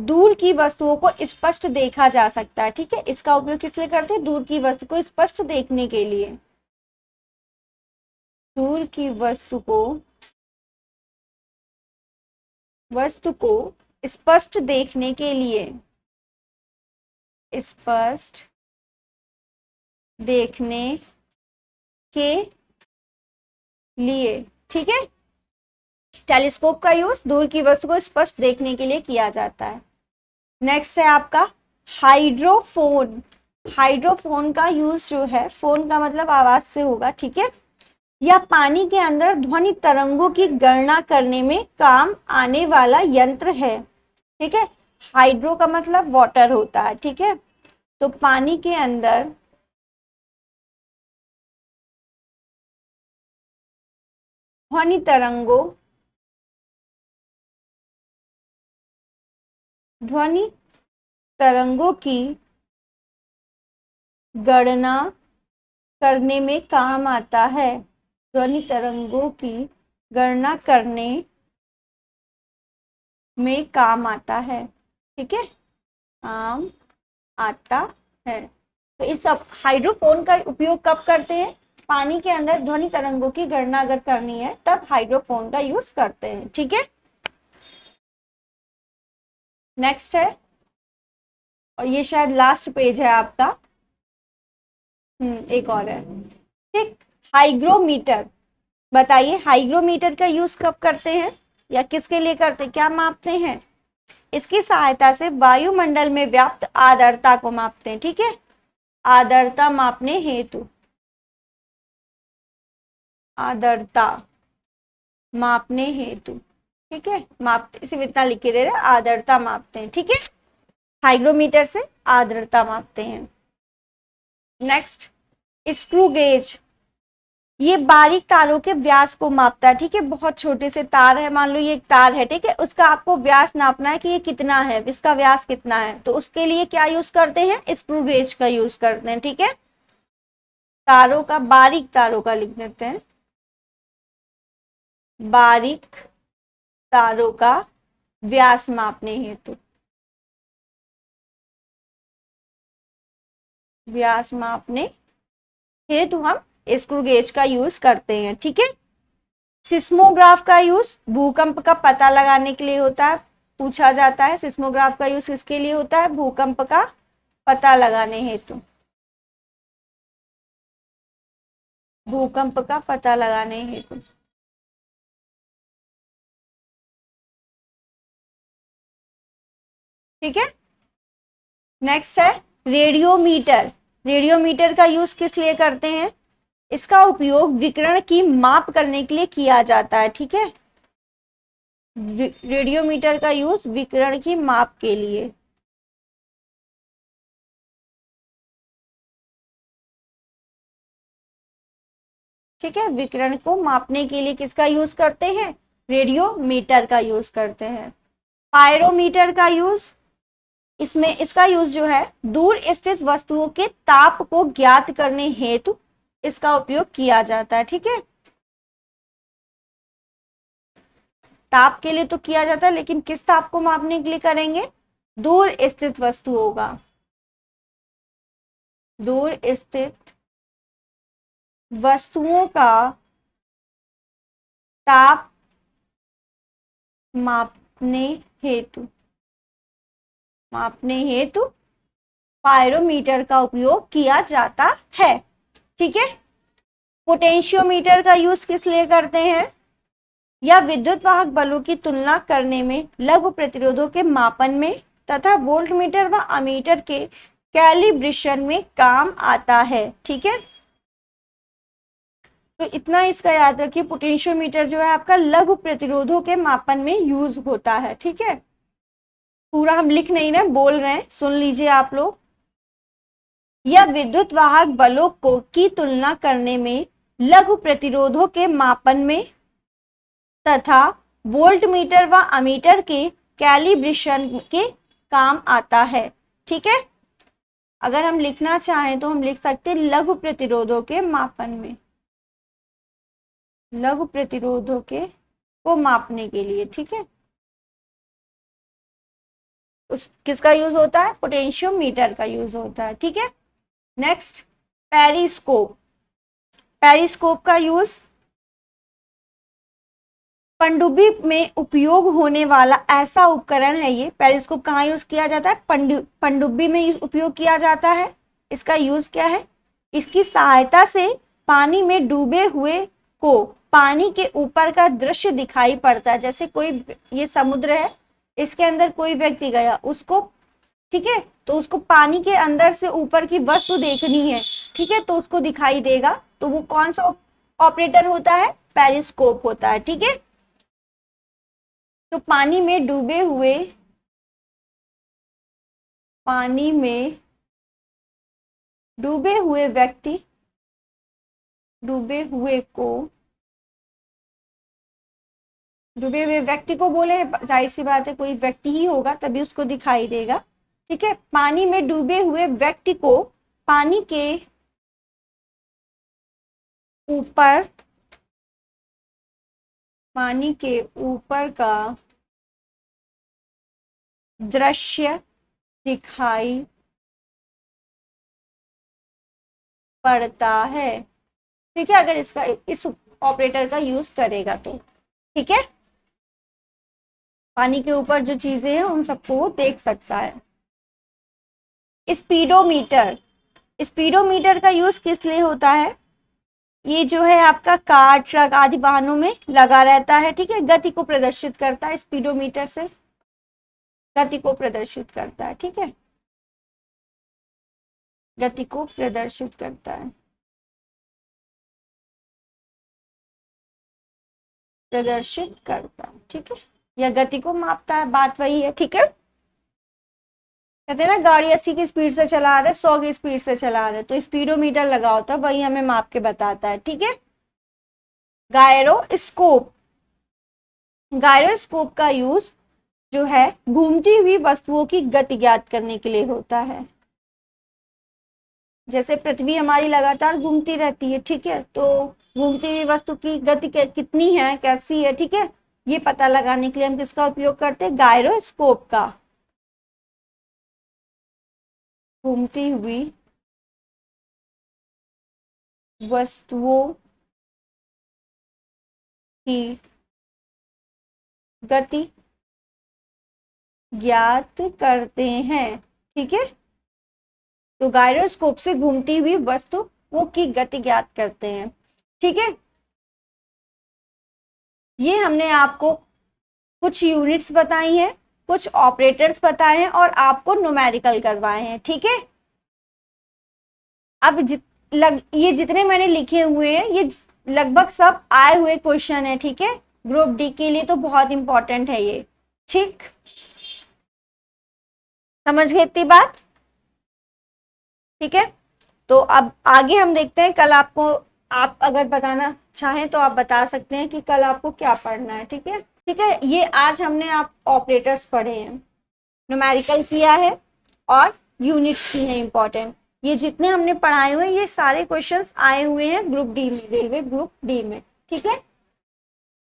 Speaker 1: दूर की वस्तुओं को स्पष्ट देखा जा सकता है। ठीक है, इसका उपयोग किस लिए करते हैं, दूर की वस्तु को स्पष्ट देखने के लिए, दूर की वस्तु को स्पष्ट देखने के लिए, स्पष्ट देखने के लिए। ठीक है, टेलीस्कोप का यूज दूर की वस्तु को स्पष्ट देखने के लिए किया जाता है। नेक्स्ट है आपका हाइड्रोफोन। हाइड्रोफोन का यूज जो है, फोन का मतलब आवाज से होगा। ठीक है, यह पानी के अंदर ध्वनि तरंगों की गणना करने में काम आने वाला यंत्र है। ठीक है, हाइड्रो का मतलब वाटर होता है। ठीक है, तो पानी के अंदर ध्वनि तरंगों की गणना करने में काम आता है, ध्वनि तरंगों की गणना करने में काम आता है। ठीक है, काम आता है। तो इस सब हाइड्रोफोन का उपयोग कब करते हैं, पानी के अंदर ध्वनि तरंगों की गणना अगर करनी है तब हाइड्रोफोन का यूज करते हैं। ठीक है, नेक्स्ट है, और ये शायद लास्ट पेज है आपका। एक और है। ठीक, हाइग्रोमीटर। बताइए हाइग्रोमीटर का यूज कब करते हैं या किसके लिए करते हैं, क्या मापते हैं, इसकी सहायता से वायुमंडल में व्याप्त आर्द्रता को मापते हैं। ठीक है, आर्द्रता मापने हेतु, आर्द्रता मापने हेतु। ठीक है, मापते सिर्फ इतना लिख के दे रहे, आर्द्रता मापते हैं। ठीक है, हाइग्रोमीटर से आर्द्रता मापते हैं। नेक्स्ट स्क्रू गेज, ये बारीक तारों के व्यास को मापता है। ठीक है, बहुत छोटे से तार है, मान लो ये एक तार है। ठीक है, उसका आपको व्यास नापना है कि ये कितना है, इसका व्यास कितना है, तो उसके लिए क्या यूज करते हैं, स्क्रू गेज का यूज करते हैं। ठीक है, तारों का, बारीक तारों का लिख देते हैं, बारीक तारों का व्यास मापने हेतु, व्यास मापने हेतु हम स्क्रू गेज का यूज करते हैं। ठीक है, सिस्मोग्राफ का यूज भूकंप का पता लगाने के लिए होता है, पूछा जाता है। सिस्मोग्राफ का यूज किसके लिए होता है, भूकंप का पता लगाने हेतु, भूकंप का पता लगाने हेतु। ठीक है, नेक्स्ट है रेडियोमीटर। रेडियोमीटर का यूज किस लिए करते हैं, इसका उपयोग विकिरण की माप करने के लिए किया जाता है। ठीक है, रेडियोमीटर का यूज विकिरण की माप के लिए। ठीक है, विकिरण को मापने के लिए किसका यूज करते हैं, रेडियोमीटर का यूज करते हैं। पायरोमीटर का यूज, इसमें इसका यूज जो है दूर स्थित वस्तुओं के ताप को ज्ञात करने हेतु इसका उपयोग किया जाता है। ठीक है, ताप के लिए तो किया जाता है, लेकिन किस ताप को मापने के लिए करेंगे, दूर स्थित वस्तुओं का, दूर स्थित वस्तुओं का ताप मापने हेतु पायरोमीटर का उपयोग किया जाता है। ठीक है। पोटेंशियोमीटर का यूज किस लिए करते हैं? या विद्युत वाहक बलों की तुलना करने में, लघु प्रतिरोधों के मापन में तथा वोल्टमीटर व अमीटर के कैलिब्रेशन में काम आता है। ठीक है। तो इतना इसका याद रखिए, पोटेंशियोमीटर जो है आपका लघु प्रतिरोधों के मापन में यूज होता है। ठीक है। पूरा हम लिख नहीं रहे, बोल रहे हैं, सुन लीजिए आप लोग। या विद्युत वाहक बलों को की तुलना करने में, लघु प्रतिरोधों के मापन में तथा वोल्टमीटर व अमीटर के कैलिब्रेशन के काम आता है। ठीक है। अगर हम लिखना चाहें तो हम लिख सकते हैं लघु प्रतिरोधों के मापन में, लघु प्रतिरोधों के को मापने के लिए। ठीक है। उस किसका यूज होता है? पोटेंशियोमीटर का यूज होता है। ठीक है। Next, periscope. पेरिस्कोप का यूज पनडुब्बी में उपयोग होने वाला ऐसा उपकरण है। ये पेरिस्कोप कहाँ यूज किया जाता है? पनडुब्बी में उपयोग किया जाता है। इसका यूज क्या है? इसकी सहायता से पानी में डूबे हुए को पानी के ऊपर का दृश्य दिखाई पड़ता है। जैसे कोई, ये समुद्र है, इसके अंदर कोई व्यक्ति गया, उसको, ठीक है, तो उसको पानी के अंदर से ऊपर की वस्तु देखनी है। ठीक है। तो उसको दिखाई देगा, तो वो कौन सा ऑपरेटर होता है? पेरिस्कोप होता है। ठीक है। तो पानी में डूबे हुए व्यक्ति, डूबे हुए व्यक्ति को बोले, जाहिर सी बात है कोई व्यक्ति ही होगा तभी उसको दिखाई देगा। ठीक है। पानी में डूबे हुए व्यक्ति को पानी के ऊपर का दृश्य दिखाई पड़ता है। ठीक है। अगर इसका, इस ऑपरेटर का यूज करेगा तो। ठीक है। पानी के ऊपर जो चीजें हैं उन सबको वो देख सकता है। स्पीडोमीटर का यूज किस लिए होता है? ये जो है आपका कार, ट्रक आदि वाहनों में लगा रहता है। ठीक है। गति को प्रदर्शित करता है। स्पीडोमीटर सिर्फ गति को प्रदर्शित करता है। ठीक है। गति को प्रदर्शित करता है, ठीक है, या गति को मापता है, बात वही है। ठीक है। कहते हैं ना, गाड़ी 80 की स्पीड से चला रहे, 100 की स्पीड से चला रहे, तो स्पीडोमीटर लगा होता है, वही हमें माप के बताता है। ठीक है। गायरोस्कोप का यूज जो है घूमती हुई वस्तुओं की गति ज्ञात करने के लिए होता है। जैसे पृथ्वी हमारी लगातार घूमती रहती है। ठीक है। तो घूमती हुई वस्तु की गति कितनी है, कैसी है, ठीक है, ये पता लगाने के लिए हम किसका उपयोग करते हैं? गायरोस्कोप का। घूमती हुई वस्तुओं की गति ज्ञात करते हैं। ठीक है। तो गायरोस्कोप से घूमती हुई वस्तुओं की गति ज्ञात करते हैं। ठीक है। ये हमने आपको कुछ यूनिट्स बताई हैं, कुछ ऑपरेटर्स बताए हैं और आपको न्यूमेरिकल करवाए हैं। ठीक है। अब ये जितने मैंने लिखे हुए हैं ये लगभग सब आए हुए क्वेश्चन है। ठीक है। ग्रुप डी के लिए तो बहुत इंपॉर्टेंट है ये। ठीक, समझ गए इतनी बात? ठीक है। तो अब आगे हम देखते हैं, कल आपको, आप अगर बताना चाहें तो आप बता सकते हैं कि कल आपको क्या पढ़ना है। ठीक है। ठीक है। ये आज हमने आप ऑपरेटर्स पढ़े हैं, न्यूमेरिकल किया है और यूनिट्स की है इंपॉर्टेंट। ये जितने हमने पढ़ाए हुए ये सारे क्वेश्चंस आए हुए हैं ग्रुप डी में, रेलवे ग्रुप डी में। ठीक है।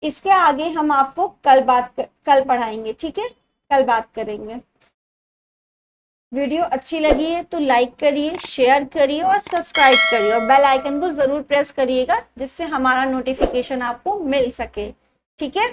Speaker 1: इसके आगे हम आपको कल पढ़ाएंगे। ठीक है। कल बात करेंगे। वीडियो अच्छी लगी है तो लाइक करिए, शेयर करिए और सब्सक्राइब करिए और बेल आइकन को ज़रूर प्रेस करिएगा जिससे हमारा नोटिफिकेशन आपको मिल सके। ठीक है।